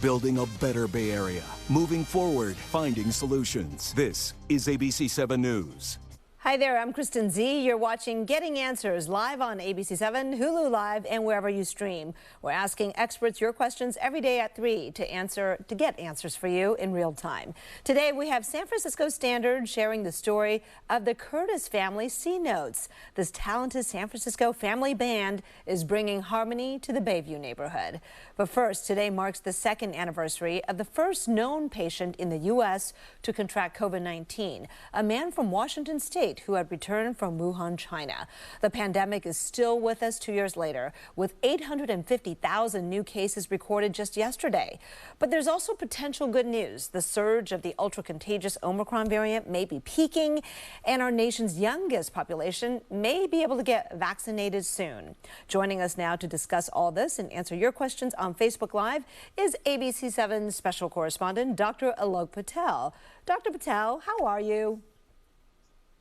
building a better Bay Area, moving forward, finding solutions. This is ABC 7 News. Hi there, I'm Kristen Z. You're watching Getting Answers live on ABC 7, Hulu Live, and wherever you stream. We're asking experts your questions every day at 3 to get answers for you in real time. Today we have San Francisco Standard sharing the story of the Curtis family C Notes. This talented San Francisco family band is bringing harmony to the Bayview neighborhood. But first, today marks the second anniversary of the first known patient in the U.S. to contract COVID-19, a man from Washington State who had returned from Wuhan, China. The pandemic is still with us 2 years later, with 850,000 new cases recorded just yesterday. But there's also potential good news. The surge of the ultra-contagious Omicron variant may be peaking, and our nation's youngest population may be able to get vaccinated soon. Joining us now to discuss all this and answer your questions on Facebook Live is ABC 7 special correspondent, Dr. Alok Patel. Dr. Patel, how are you?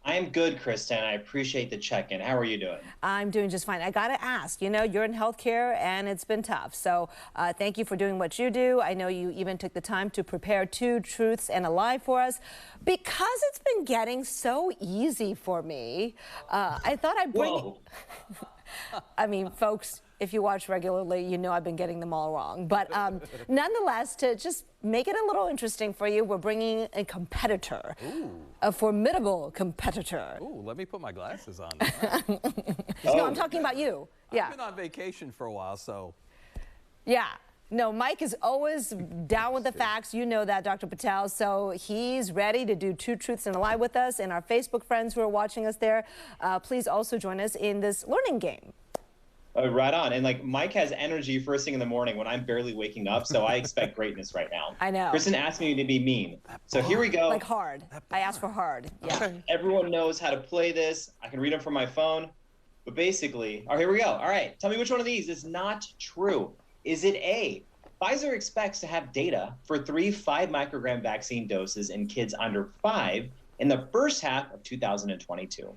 I am good, Kristen. I appreciate the check-in. How are you doing? I'm doing just fine. I got to ask, you know, you're in healthcare and it's been tough. So thank you for doing what you do. I know you even took the time to prepare 2 truths and a lie for us. Because it's been getting so easy for me, I thought I'd bring... I mean, folks, if you watch regularly, you know I've been getting them all wrong. But nonetheless, to just make it a little interesting for you, we're bringing a competitor, a formidable competitor. Ooh, let me put my glasses on. No, I'm talking about you. Yeah. I've been on vacation for a while, so. Yeah. No, Mike is always down with the facts. You know that, Dr. Patel. So he's ready to do 2 truths and a lie with us. And our Facebook friends who are watching us there, please also join us in this learning game. Right on. And like Mike has energy first thing in the morning when I'm barely waking up. So I expect greatness right now. I know. Kristen asked me to be mean. So here we go. Like hard. I asked for hard. Yeah. Okay. Everyone knows how to play this. I can read them from my phone. But basically, here we go. All right. Tell me which one of these is not true. Is it A, Pfizer expects to have data for 3 5-microgram vaccine doses in kids under 5 in the first half of 2022?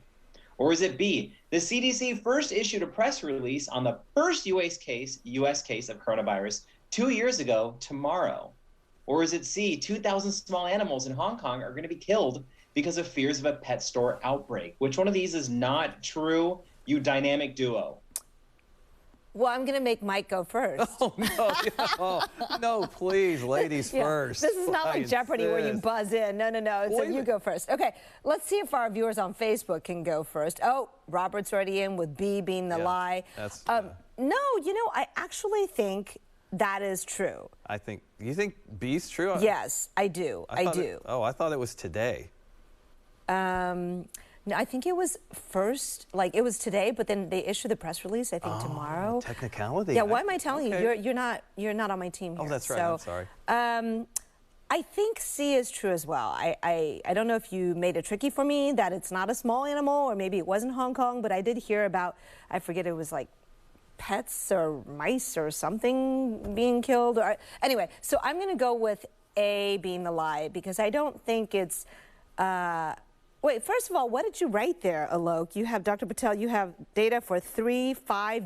Or is it B, the CDC first issued a press release on the first US case of coronavirus 2 years ago tomorrow? Or is it C, 2,000 small animals in Hong Kong are going to be killed because of fears of a pet store outbreak? Which one of these is not true, you dynamic duo? Well, I'm going to make Mike go first. Oh, no, no, please, ladies first. This is not like Jeopardy where you buzz in. No. So you go first. Okay, let's see if our viewers on Facebook can go first. Oh, Robert's already in with B being the lie. That's, No, you know, I actually think that is true. You think B's true? Yes, I do. I do. I thought it was today. No, I think it was first, like it was today, but then they issued the press release, I think tomorrow. Technicality. Yeah, why am I telling you? You're not on my team here. Oh, that's right. So, I'm sorry. I think C is true as well. I don't know if you made it tricky for me that it's not a small animal, or maybe it wasn't Hong Kong, but I did hear about, I forget, it was like pets or mice or something being killed. Or anyway, so I'm going to go with A being the lie because I don't think it's. Wait, first of all, what did you write there, Alok? You have, Dr. Patel, you have data for 3 5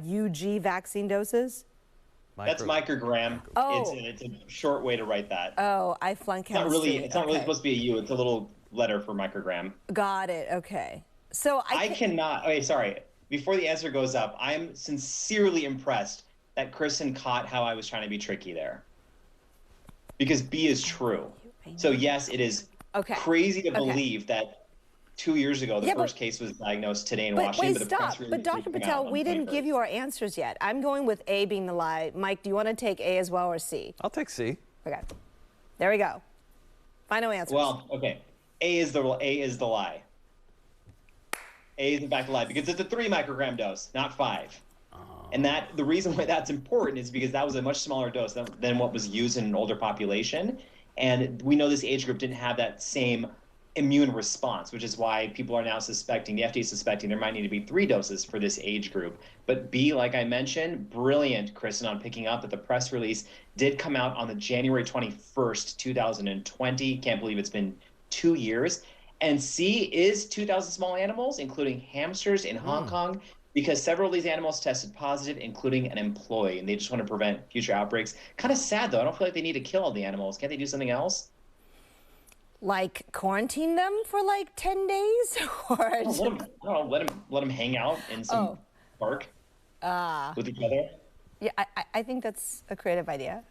vaccine doses? That's microgram. Oh. It's a short way to write that. Oh, I flunked chemistry. It's not really supposed to be a U. It's a little letter for microgram. Got it. Okay. So I cannot. Okay, sorry. Before the answer goes up, I'm sincerely impressed that Kristen caught how I was trying to be tricky there. Because B is true. So yes, it is crazy to believe that 2 years ago, the first case was diagnosed today in Washington. Wait, stop. But Dr. Patel, we didn't give you our answers yet. I'm going with A being the lie. Mike, do you want to take A as well or C? I'll take C. Okay. There we go. Final answers. Well, okay. A is the lie. A is in fact the lie because it's a 3 microgram dose, not 5. And the reason why that's important is because that was a much smaller dose than what was used in an older population. And we know this age group didn't have that same immune response, which is why people are now suspecting, the FDA is suspecting there might need to be 3 doses for this age group. But B, like I mentioned, brilliant, Kristen, on picking up that the press release did come out on the January 21st, 2020. Can't believe it's been 2 years. And C is 2,000 small animals, including hamsters in Hong Kong, because several of these animals tested positive, including an employee, and they just want to prevent future outbreaks. Kind of sad, though. I don't feel like they need to kill all the animals. Can't they do something else? Like quarantine them for like 10 days? Or I don't know, let them hang out in some park with each other. Yeah, I think that's a creative idea,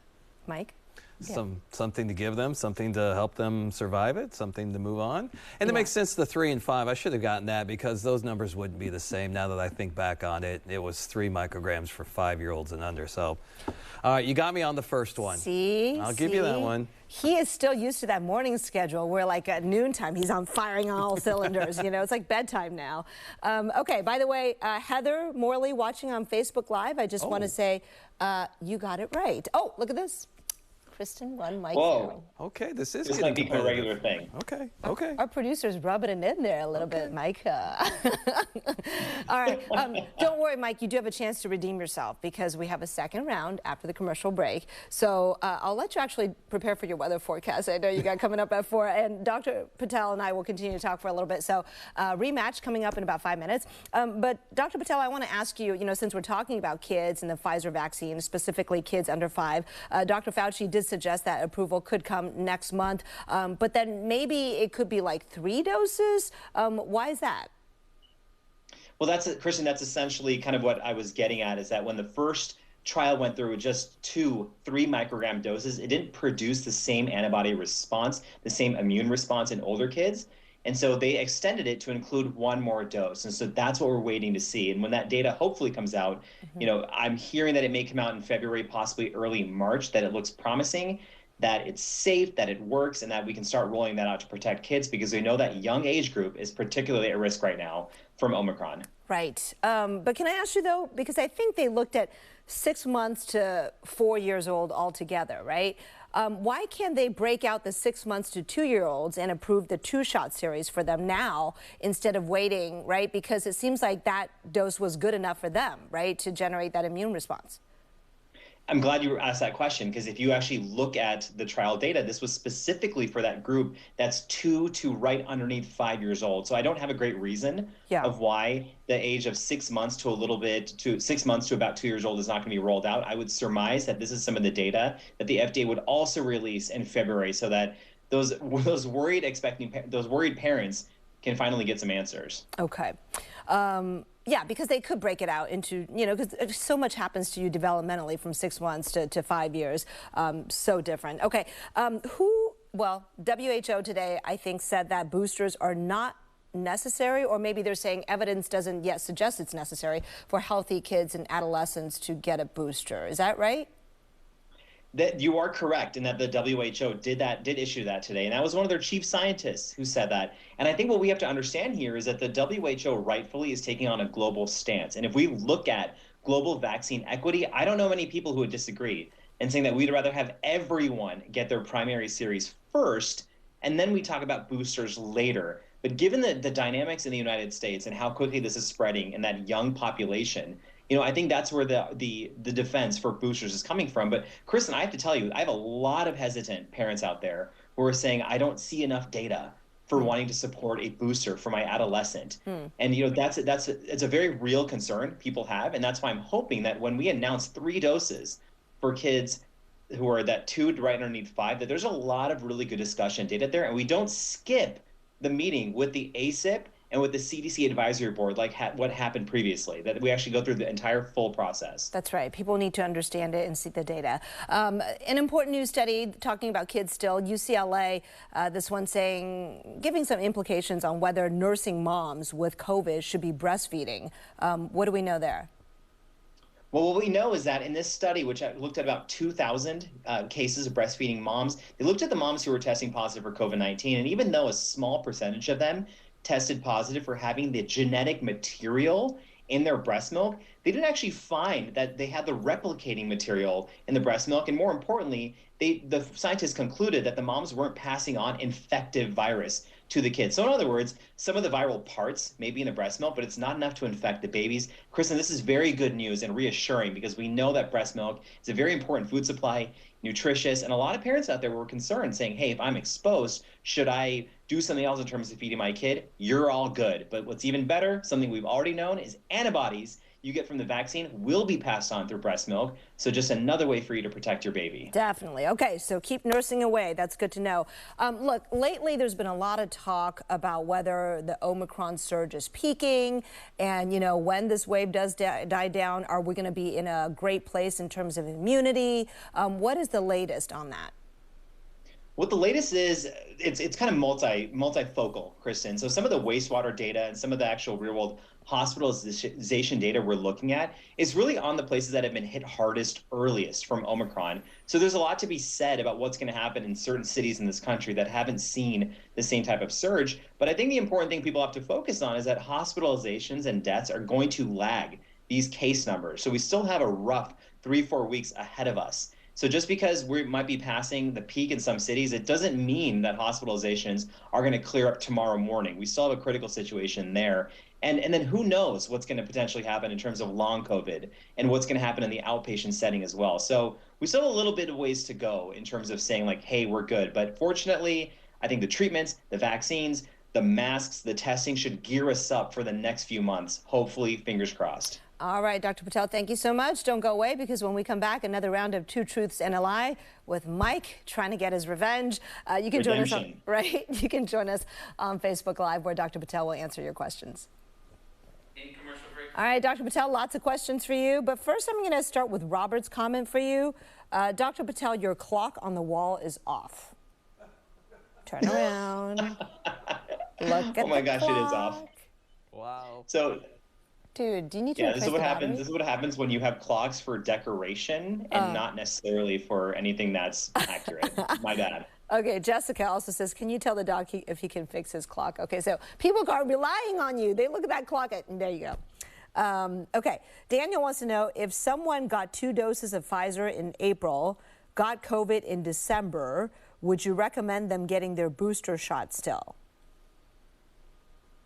Mike. Something to give them, something to help them survive it, something to move on. And it makes sense, the 3 and 5. I should have gotten that because those numbers wouldn't be the same. Now that I think back on it, it was 3 micrograms for 5-year-olds and under. So, all right, you got me on the first one. See? I'll give you that one. He is still used to that morning schedule where like at noontime he's on firing on all cylinders. You know, it's like bedtime now. Okay, by the way, Heather Morley watching on Facebook Live, I just want to say you got it right. Oh, look at this. Kristen won, Mike. Whoa. Okay, this might be a regular thing. Okay. Our producer's rubbing it in there a little bit, Mike. All right. Don't worry, Mike. You do have a chance to redeem yourself because we have a second round after the commercial break. So I'll let you actually prepare for your weather forecast. I know you got coming up at 4. And Dr. Patel and I will continue to talk for a little bit. So rematch coming up in about 5 minutes. But Dr. Patel, I want to ask you, since we're talking about kids and the Pfizer vaccine, specifically kids under 5, Dr. Fauci did suggest that approval could come next month, but then maybe it could be like 3 doses. Why is that? Well, Kristen, that's essentially kind of what I was getting at, is that when the first trial went through with just 2 3-microgram doses, it didn't produce the same antibody response, the same immune response in older kids. And so they extended it to include 1 more dose. And so that's what we're waiting to see. And when that data hopefully comes out, I'm hearing that it may come out in February, possibly early March, that it looks promising, that it's safe, that it works, and that we can start rolling that out to protect kids, because we know that young age group is particularly at risk right now from Omicron. Right. But can I ask you, though, because I think they looked at 6 months to 4 years old altogether, right? Why can't they break out the 6 months to 2-year-olds and approve the 2-shot series for them now instead of waiting, right? Because it seems like that dose was good enough for them, right, to generate that immune response. I'm glad you asked that question, because if you actually look at the trial data, this was specifically for that group that's 2 to right underneath 5 years old. So I don't have a great reason of why the age of 6 months to 6 months to about 2 years old is not going to be rolled out. I would surmise that this is some of the data that the FDA would also release in February, so that those worried parents can finally get some answers. Okay. Yeah, because they could break it out into, because so much happens to you developmentally from 6 months to 5 years. So different. Okay. WHO today, I think, said that boosters are not necessary, or maybe they're saying evidence doesn't yet suggest it's necessary for healthy kids and adolescents to get a booster. Is that right? That you are correct in that the WHO did issue that today, and that was one of their chief scientists who said that. And I think what we have to understand here is that the WHO rightfully is taking on a global stance. And if we look at global vaccine equity, I don't know many people who would disagree and saying that we'd rather have everyone get their primary series first, and then we talk about boosters later. But given the dynamics in the United States and how quickly this is spreading in that young population, I think that's where the defense for boosters is coming from. But Kristen, I have to tell you, I have a lot of hesitant parents out there who are saying, I don't see enough data for wanting to support a booster for my adolescent. And it's a very real concern people have. And that's why I'm hoping that when we announce 3 doses for kids who are that 2 to right underneath 5, that there's a lot of really good discussion data there. And we don't skip the meeting with the ACIP and with the CDC advisory board, like what happened previously, that we actually go through the entire full process. That's right. People need to understand it and see the data. An important news study talking about kids still, UCLA, this one giving some implications on whether nursing moms with COVID should be breastfeeding. What do we know there? Well, what we know is that in this study, which looked at about 2,000 cases of breastfeeding moms, they looked at the moms who were testing positive for COVID-19, and even though a small percentage of them tested positive for having the genetic material in their breast milk, they didn't actually find that they had the replicating material in the breast milk. And more importantly, the scientists concluded that the moms weren't passing on infective virus to the kids. So in other words, some of the viral parts may be in the breast milk, but it's not enough to infect the babies. Kristen, this is very good news and reassuring, because we know that breast milk is a very important food supply. nutritious. And a lot of parents out there were concerned, saying, hey, if I'm exposed, should I do something else in terms of feeding my kid? You're all good. But what's even better, something we've already known, is antibodies you get from the vaccine will be passed on through breast milk. So just another way for you to protect your baby. Definitely. Okay, so keep nursing away. That's good to know. Look, lately there's been a lot of talk about whether the Omicron surge is peaking and, you know, when this wave does die down, are we going to be in a great place in terms of immunity? What is the latest on that? What the latest is, it's kind of multifocal, Kristen. So some of the wastewater data and some of the actual real world hospitalization data we're looking at is really on the places that have been hit hardest earliest from Omicron. So there's a lot to be said about what's going to happen in certain cities in this country that haven't seen the same type of surge. But I think the important thing people have to focus on is that hospitalizations and deaths are going to lag these case numbers. So we still have a rough 3-4 weeks ahead of us. So just because we might be passing the peak in some cities, it doesn't mean that hospitalizations are going to clear up tomorrow morning. We still have a critical situation there. And then who knows what's going to potentially happen in terms of long COVID and what's going to happen in the outpatient setting as well. So we still have a little bit of ways to go in terms of saying like, hey, we're good. But fortunately, I think the treatments, the vaccines, the masks, the testing should gear us up for the next few months. Hopefully, fingers crossed. All right, Dr. Patel, thank you so much. Don't go away, because when we come back, another round of Two Truths and a Lie with Mike trying to get his revenge. You can join us on, right? You can join us on Facebook Live, where Dr. Patel will answer your questions. All right, Dr. Patel, lots of questions for you. But first, I'm going to start with Robert's comment for you. Dr. Patel, your clock on the wall is off. Turn around. Look at oh my the gosh, clock. it is off. Wow. So, dude, do you need to this is what happens. This is what happens when you have clocks for decoration and not necessarily for anything that's accurate. My bad. Okay, Jessica also says, can you tell the doc if he can fix his clock? Okay, so people are relying on you. They look at that clock, and there you go. Okay, Daniel wants to know, if someone got 2 doses of Pfizer in April, got COVID in December, would you recommend them getting their booster shot still?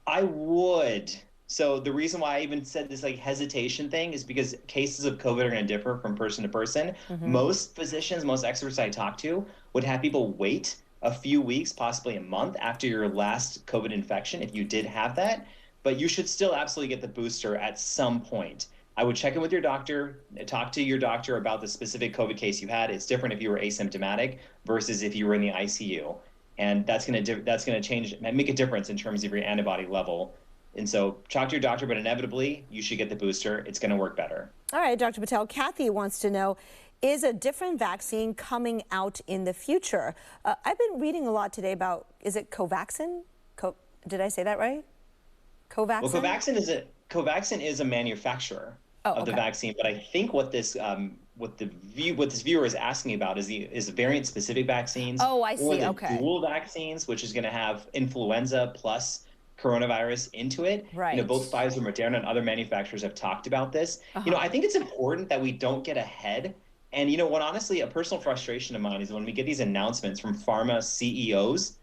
I would. So the reason why I even said this like hesitation thing is because cases of COVID are going to differ from person to person. Most physicians, most experts I talk to would have people wait a few weeks, possibly a month after your last COVID infection, if you did have that. But you should still absolutely get the booster at some point. I would check in with your doctor, talk to your doctor about the specific COVID case you had. It's different if you were asymptomatic versus if you were in the ICU. And that's going to change, make a difference in terms of your antibody level. And so talk to your doctor, but inevitably you should get the booster. It's going to work better. All right, Dr. Patel, Kathy wants to know, is a different vaccine coming out in the future? I've been reading a lot today about, is it Covaxin? Did I say that right? Covaxin? Well, Covaxin is a manufacturer of the vaccine, but I think what this viewer is asking about is variant-specific vaccines. Oh, I see. Or the dual vaccines, which is going to have influenza plus coronavirus into it. Right. You know, both Pfizer, Moderna, and other manufacturers have talked about this. You know, I think it's important that we don't get ahead. And you know what? Honestly, a personal frustration of mine is when we get these announcements from pharma CEOs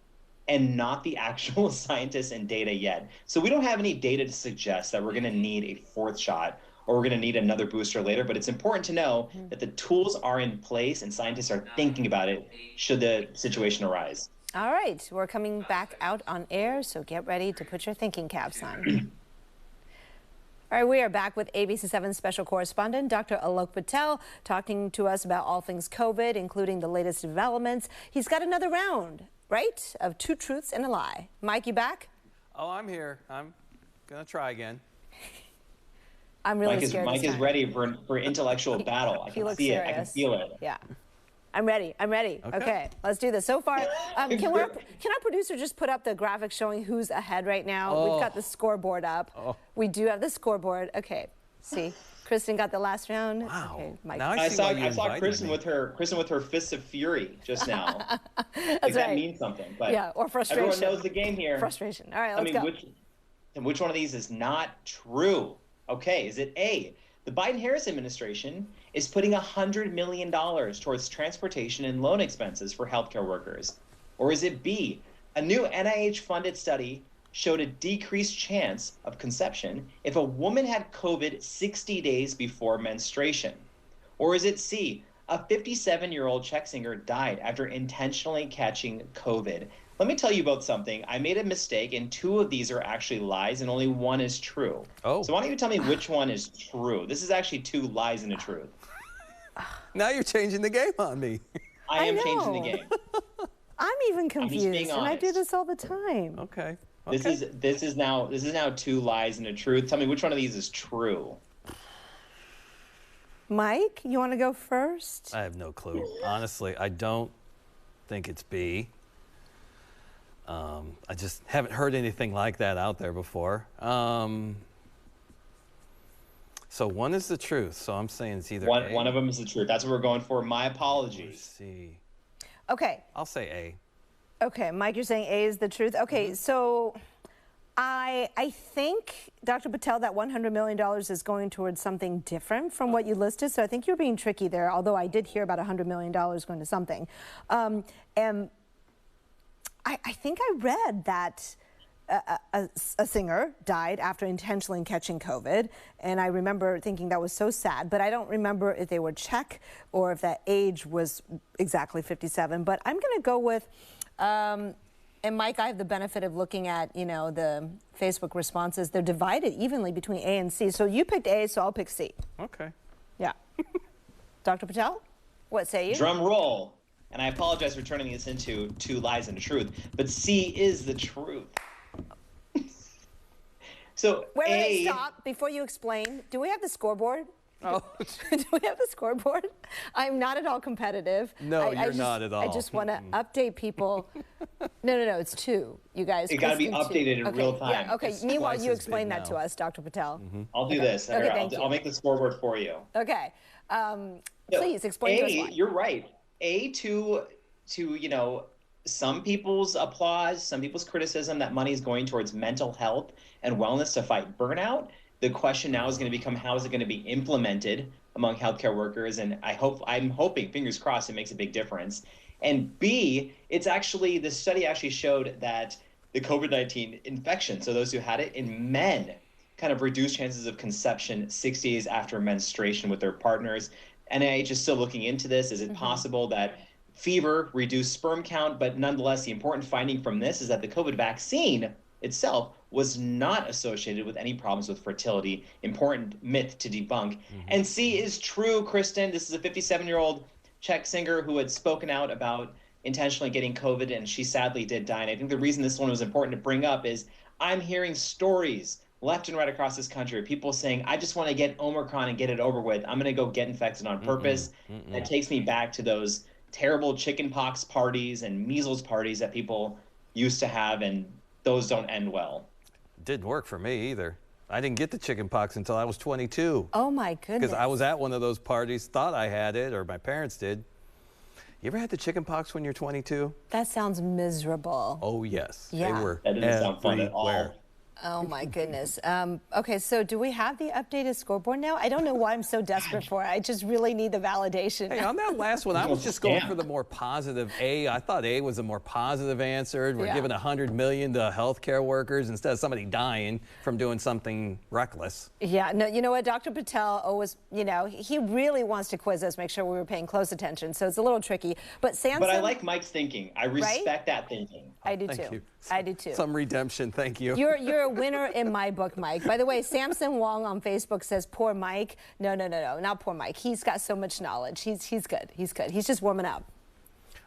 and not the actual scientists and data yet. So we don't have any data to suggest that we're going to need a 4th shot or we're going to need another booster later. But it's important to know that the tools are in place and scientists are thinking about it should the situation arise. All right, we're coming back out on air, so get ready to put your thinking caps on. All right, we are back with ABC7 special correspondent Dr. Alok Patel, talking to us about all things COVID, including the latest developments. He's got another round, right, of Two Truths and a Lie. Mike, you back? Oh, I'm here. I'm going to try again. I'm really scared. Mike is ready for intellectual battle. I can see it. I can feel it. Yeah. I'm ready. Okay, let's do this. So far, can our producer just put up the graphic showing who's ahead right now? We've got the scoreboard up. We do have the scoreboard. Okay, see, Kristen got the last round. Wow. Okay, Mike. Now I saw Kristen with her fists of fury just now. That's that right. means something. But yeah, or frustration. Everyone knows the game here. Frustration. All right, let's go. Which one of these is not true? Okay, is it A, the Biden-Harris administration is putting $100 million towards transportation and loan expenses for healthcare workers? Or is it B, a new NIH-funded study showed a decreased chance of conception if a woman had COVID 60 days before menstruation? Or is it C, A 57-year-old Czech singer died after intentionally catching COVID. Let me tell you about something. I made a mistake, and 2 of these are actually lies, and only 1 is true. Oh. So why don't you tell me which one is true? This is actually 2 lies and a truth. Now you're changing the game on me. I am know. changing the game. I'm even confused, being and I do honest. this all the time. Okay. This is now 2 lies and a truth. Tell me which one of these is true. Mike, you want to go first? I have no clue. Honestly, I don't think it's B. I just haven't heard anything like that out there before. So 1 is the truth. So I'm saying it's either A. One of them is the truth. That's what we're going for. My Let's apologies. see. Okay. I'll say A. Okay, Mike, you're saying A is the truth. Okay, so I think, Dr. Patel, that $100 million is going towards something different from what you listed. So I think you're being tricky there, although I did hear about $100 million going to something. And I think I read that a singer died after intentionally catching COVID, and I remember thinking that was so sad, but I don't remember if they were Czech or if that age was exactly 57. But I'm going to go with, and Mike, I have the benefit of looking at, you know, the Facebook responses. They're divided evenly between A and C. So you picked A, so I'll pick C. Okay. Yeah. Dr. Patel, what say you? Drum roll. And I apologize for turning this into 2 lies and a truth, but C is the truth. So Wait, stop. Before you explain, do we have the scoreboard? Oh. Do we have the scoreboard? I'm not at all competitive. No, you're not at all. I just want to update people. No, it's 2, you guys. It got to be Kristen, 2. updated in real time. Yeah, okay. It's Meanwhile, twice you as explain big that to now. us, Dr. Patel. I'll do this. Okay, Here, thank you. I'll make the scoreboard for you. Okay. So, Please explain to us why. You're right. To you know, some people's applause, some people's criticism that money is going towards mental health and wellness to fight burnout. The question now is going to become, how is it going to be implemented among healthcare workers? And I'm hoping, fingers crossed, it makes a big difference. And B, the study actually showed that the COVID-19 infection, so those who had it in men, kind of reduced chances of conception 6 days after menstruation with their partners. NIH is still looking into this. Is it possible that fever reduced sperm count? But nonetheless, the important finding from this is that the COVID vaccine itself was not associated with any problems with fertility. Important myth to debunk. And C is true, Kristen. This is a 57-year-old Czech singer who had spoken out about intentionally getting COVID, and she sadly did die. And I think the reason this one was important to bring up is I'm hearing stories left and right across this country, people saying, I just want to get Omicron and get it over with. I'm going to go get infected on purpose. That takes me back to those terrible chickenpox parties and measles parties that people used to have, and those don't end well. Didn't work for me either. I didn't get the chickenpox until I was 22. Oh, my goodness. Because I was at one of those parties, thought I had it, or my parents did. You ever had the chickenpox when you're 22? That sounds miserable. Oh, yes. Yeah. They were That doesn't sound fun at all. everywhere. Oh, my goodness. Okay, so do we have the updated scoreboard now? I don't know why I'm so desperate for it. I just really need the validation. Hey, on that last one, I was just going for the more positive A. I thought A was a more positive answer. We're giving $100 million to healthcare workers instead of somebody dying from doing something reckless. Yeah, no, you know what? Dr. Patel always, you know, he really wants to quiz us, make sure we were paying close attention. So it's a little tricky. But Samson. But I like Mike's thinking. I respect that thinking. I do Thank too. you. I do too. Some redemption, thank you. You're a winner in my book, Mike. By the way, Samson Wong on Facebook says, poor Mike. No, not poor Mike. He's got so much knowledge. He's good. He's good. He's just warming up.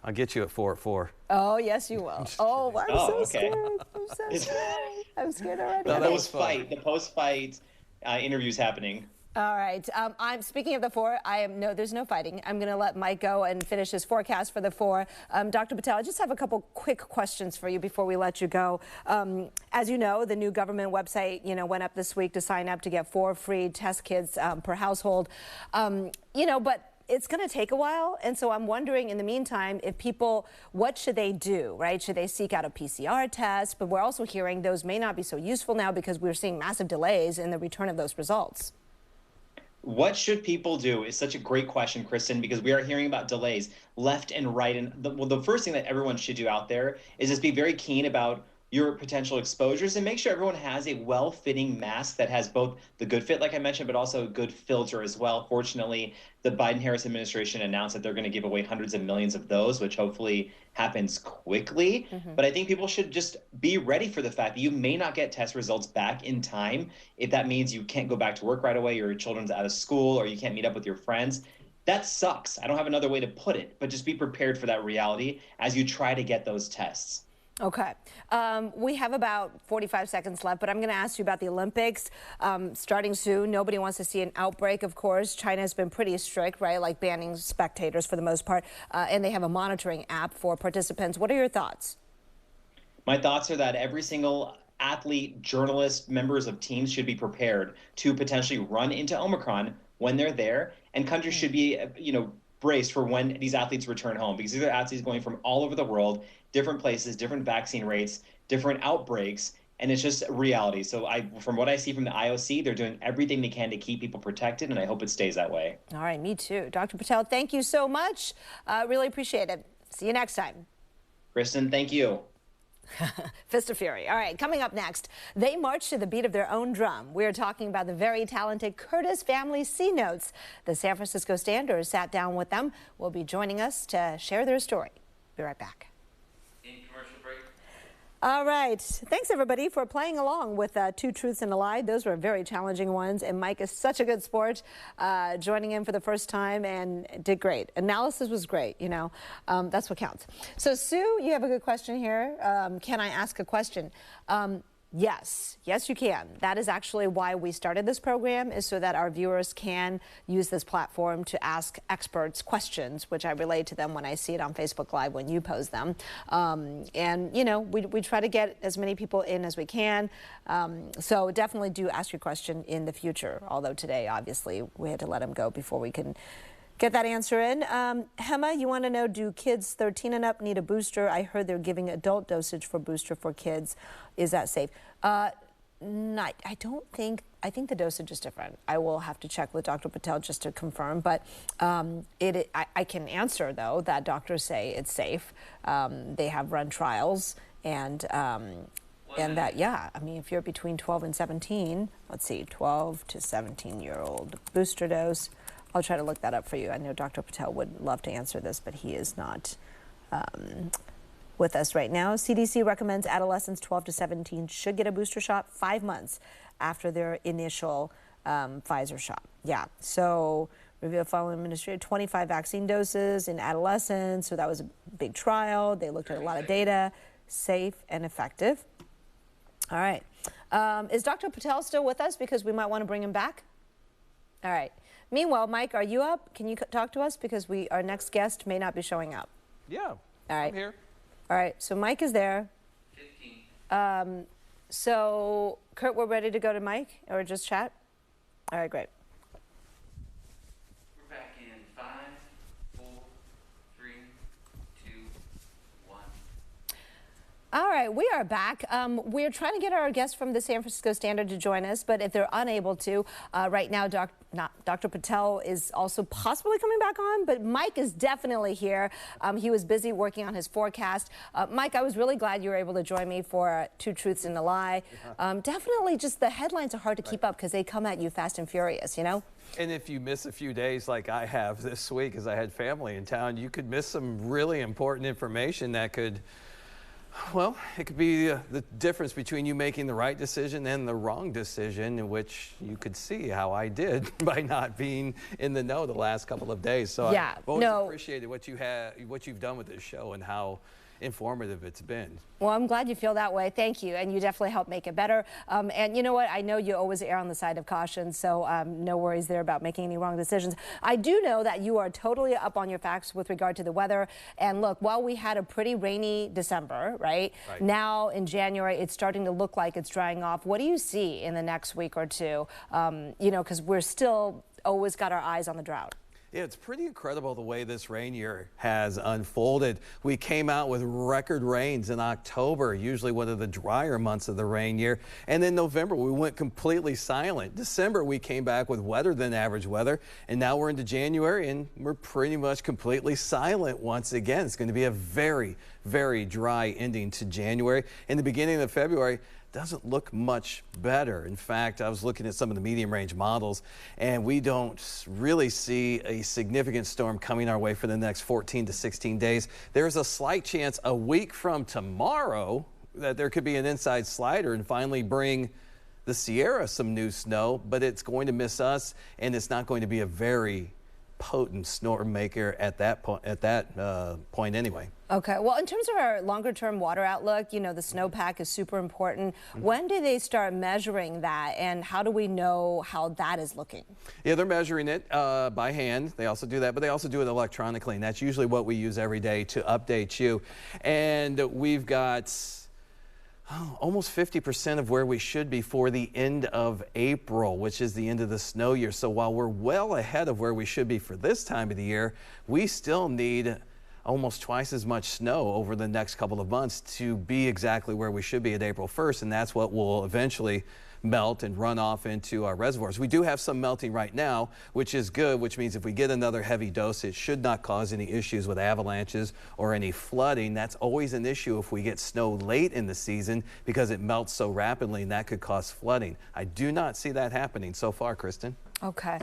I'll get you at 4 at 4. Oh, yes, you will. Oh, I'm so okay. scared. I'm so scared. I'm scared already. No, that was The post-fight interview's happening. All right. I'm speaking of the 4. There's no fighting. I'm going to let Mike go and finish his forecast for the 4. Dr. Patel, I just have a couple quick questions for you before we let you go. As you know, the new government website, went up this week to sign up to get 4 free test kits per household. But it's going to take a while. And so I'm wondering, in the meantime, if people, what should they do, right? Should they seek out a PCR test? But we're also hearing those may not be so useful now because we're seeing massive delays in the return of those results. What should people do is such a great question, Kristen, because we are hearing about delays left and right. And the first thing that everyone should do out there is just be very keen about your potential exposures, and make sure everyone has a well-fitting mask that has both the good fit, like I mentioned, but also a good filter as well. Fortunately, the Biden-Harris administration announced that they're going to give away hundreds of millions of those, which hopefully happens quickly. But I think people should just be ready for the fact that you may not get test results back in time. If that means you can't go back to work right away, or your children's out of school, or you can't meet up with your friends, that sucks. I don't have another way to put it, but just be prepared for that reality as you try to get those tests. Okay. We have about 45 seconds left, but I'm going to ask you about the Olympics starting soon. Nobody wants to see an outbreak, of course. China has been pretty strict, right, like banning spectators for the most part, and they have a monitoring app for participants. What are your thoughts? My thoughts are that every single athlete, journalist, members of teams should be prepared to potentially run into Omicron when they're there, and countries should be, braced for when these athletes return home, because these are athletes going from all over the world, different places, different vaccine rates, different outbreaks, and it's just reality. So from what I see from the IOC, they're doing everything they can to keep people protected, and I hope it stays that way. All right, me too. Dr. Patel, thank you so much. Really appreciate it. See you next time. Kristen, thank you. Fist of Fury. All right, coming up next, they march to the beat of their own drum. We're talking about the very talented Curtis family C-Notes. The San Francisco Standard sat down with them. Will be joining us to share their story. Be right back. All right. Thanks, everybody, for playing along with Two Truths and a Lie. Those were very challenging ones, and Mike is such a good sport, joining in for the first time and did great. Analysis was great, That's what counts. So, Sue, you have a good question here. Can I ask a question? Yes, you can. That is actually why we started this program, is so that our viewers can use this platform to ask experts questions, which I relay to them when I see it on Facebook Live when you pose them. We try to get as many people in as we can. So definitely do ask your question in the future, although today, obviously, we had to let them go before we can get that answer in. Hema, you want to know, do kids 13 and up need a booster? I heard they're giving adult dosage for booster for kids. Is that safe? I think the dosage is different. I will have to check with Dr. Patel just to confirm, but I can answer, though, that doctors say it's safe. They have run trials, and that, if you're between 12 and 17, let's see, 12 to 17-year-old booster dose. I'll try to look that up for you. I know Dr. Patel would love to answer this, but he is not with us right now. CDC recommends adolescents 12 to 17 should get a booster shot 5 months after their initial Pfizer shot. Yeah, so review following administrated 25 vaccine doses in adolescents. So that was a big trial. They looked at a lot of data, safe and effective. All right. Is Dr. Patel still with us? Because we might want to bring him back. All right. Meanwhile, Mike, are you up? Can you talk to us? Because our next guest may not be showing up. Yeah. All right. I'm here. All right. So Mike is there. 15. So, Kurt, we're ready to go to Mike or just chat? All right, great. We're back in 5, 4, 3, 2, 1. All right, we are back. We're trying to get our guests from the San Francisco Standard to join us, but if they're unable to, right now, Dr. Patel is also possibly coming back on, but Mike is definitely here. He was busy working on his forecast. Mike, I was really glad you were able to join me for Two Truths and a Lie. Definitely just the headlines are hard to keep up because they come at you fast and furious, And if you miss a few days like I have this week, as I had family in town, you could miss some really important information that could, well, it could be the difference between you making the right decision and the wrong decision, in which you could see how I did by not being in the know the last couple of days. So yeah, I've always appreciated what you've done with this show and how informative it's been. Well, I'm glad you feel that way. Thank you. And you definitely help make it better. And you know what? I know you always err on the side of caution, so no worries there about making any wrong decisions. I do know that you are totally up on your facts with regard to the weather. And look, while we had a pretty rainy December, right? Now in January, it's starting to look like it's drying off. What do you see in the next week or two? Because we're still always got our eyes on the drought. Yeah, it's pretty incredible the way this rain year has unfolded. We came out with record rains in October, usually one of the drier months of the rain year. And in November, we went completely silent. December, we came back with wetter than average weather. And now we're into January and we're pretty much completely silent once again. It's going to be a very, very dry ending to January. In the beginning of February, doesn't look much better. In fact, I was looking at some of the medium range models and we don't really see a significant storm coming our way for the next 14 to 16 days. There's a slight chance a week from tomorrow that there could be an inside slider and finally bring the Sierra some new snow, but it's going to miss us and it's not going to be a very potent storm maker at that point anyway. Okay, well, in terms of our longer-term water outlook, you know, the snowpack is super important. When do they start measuring that, and how do we know how that is looking? Yeah, they're measuring it by hand. They also do that, but they also do it electronically, and that's usually what we use every day to update you. And we've got almost 50% of where we should be for the end of April, which is the end of the snow year. So while we're well ahead of where we should be for this time of the year, we still need almost twice as much snow over the next couple of months to be exactly where we should be at April 1st, and that's what will eventually melt and run off into our reservoirs. We do have some melting right now, which is good, which means if we get another heavy dose, it should not cause any issues with avalanches or any flooding. That's always an issue if we get snow late in the season because it melts so rapidly and that could cause flooding. I do not see that happening so far, Kristen. Okay.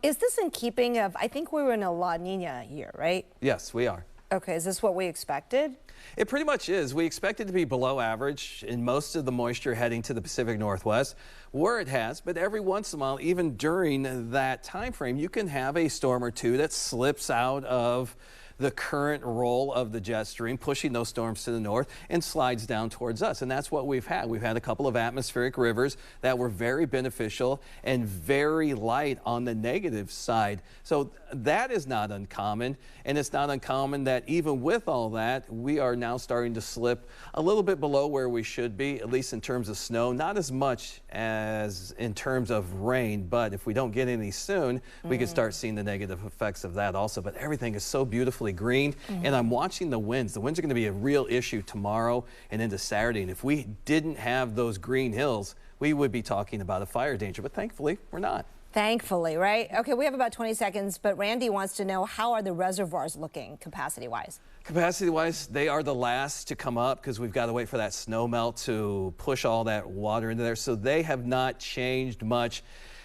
Is this in keeping of, I think we were in a La Nina year, right? Yes, we are. Okay, is this what we expected? It pretty much is. We expect it to be below average in most of the moisture heading to the Pacific Northwest, where it has, but every once in a while, even during that time frame, you can have a storm or two that slips out of the current roll of the jet stream, pushing those storms to the north and slides down towards us. And that's what we've had. We've had a couple of atmospheric rivers that were very beneficial and very light on the negative side. So that is not uncommon. And it's not uncommon that even with all that, we are now starting to slip a little bit below where we should be, at least in terms of snow, not as much as in terms of rain. But if we don't get any soon, we could start seeing the negative effects of that also. But everything is so beautifully green, and I'm watching the winds. The winds are going to be a real issue tomorrow and into Saturday. And if we didn't have those green hills, we would be talking about a fire danger. But thankfully, we're not. Thankfully, right? Okay, we have about 20 seconds, but Randy wants to know, how are the reservoirs looking capacity-wise? Capacity-wise, they are the last to come up because we've got to wait for that snow melt to push all that water into there. So they have not changed much,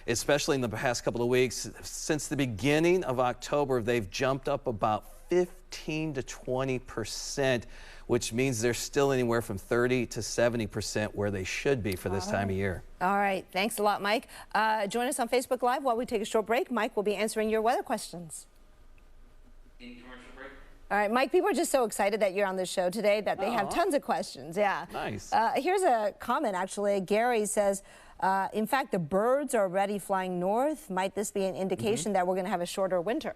especially in the past couple of weeks. Since the beginning of October, they've jumped up about 15 to 20%, which means they're still anywhere from 30 to 70% where they should be for this time of year. All right. Thanks a lot, Mike. Join us on Facebook Live while we take a short break. Mike will be answering your weather questions. In commercial break. All right, Mike, people are just so excited that you're on the show today that they have tons of questions. Yeah. Nice. Here's a comment, actually. Gary says, in fact, the birds are already flying north. Might this be an indication that we're going to have a shorter winter?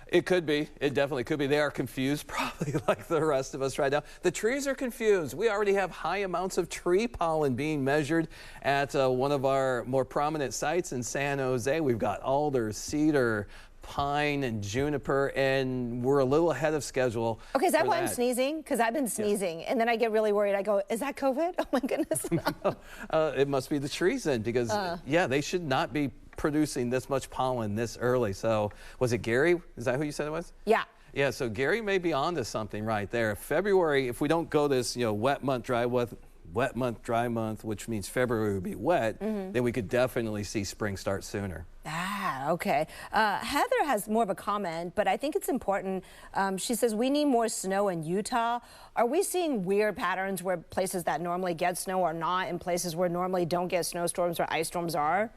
It could be. It definitely could be. They are confused, probably like the rest of us right now. The trees are confused. We already have high amounts of tree pollen being measured at one of our more prominent sites in San Jose. We've got alder, cedar, pine, and juniper, and we're a little ahead of schedule. Okay, is that why I'm sneezing? Because I've been sneezing, and then I get really worried. I go, is that COVID? Oh, my goodness. It must be the trees then, because, yeah, they should not be producing this much pollen this early. So was it Gary? Is that who you said it was? Yeah. Yeah, so Gary may be onto something right there. February, if we don't go this, wet month, dry month, which means February would be wet, then we could definitely see spring start sooner. Ah, okay. Heather has more of a comment, but I think it's important. She says, we need more snow in Utah. Are we seeing weird patterns where places that normally get snow are not, and places where normally don't get snowstorms or ice storms are?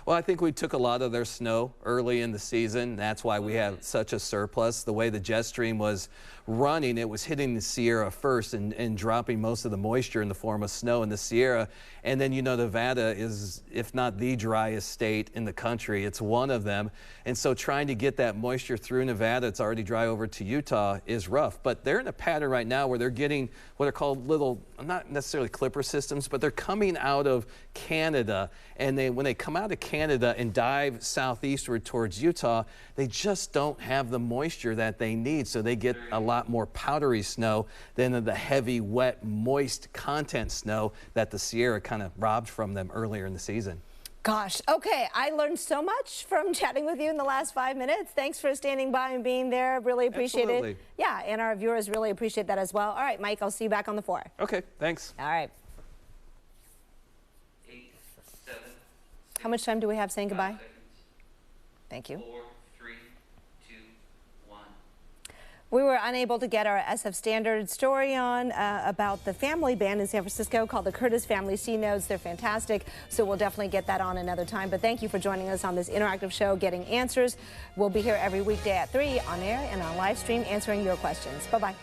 Well, I think we took a lot of their snow early in the season. That's why we have such a surplus. The way the jet stream was running, it was hitting the Sierra first and dropping most of the moisture in the form of snow in the Sierra. And then, Nevada is, if not the driest state in the country, it's one of them. And so trying to get that moisture through Nevada, it's already dry, over to Utah is rough. But they're in a pattern right now where they're getting what are called little, not necessarily clipper systems, but they're coming out of Canada. And when they come out of Canada and dive southeastward towards Utah, they just don't have the moisture that they need. So they get a lot more powdery snow than the heavy, wet, moist content snow that the Sierra kind of robbed from them earlier in the season. Gosh, okay, I learned so much from chatting with you in the last 5 minutes. Thanks for standing by and being there. Really appreciate Absolutely. it. Yeah, and our viewers really appreciate that as well. All right, Mike, I'll see you back on the floor. Okay, thanks. All right. 8, 7, How much time do we have saying 5 goodbye? seconds. Thank you. 4, 3, 2, 1. We were unable to get our SF Standard story on about the family band in San Francisco called the Curtis Family C Notes. They're fantastic, so we'll definitely get that on another time. But thank you for joining us on this interactive show, Getting Answers. We'll be here every weekday at 3 on air and on live stream answering your questions. Bye-bye.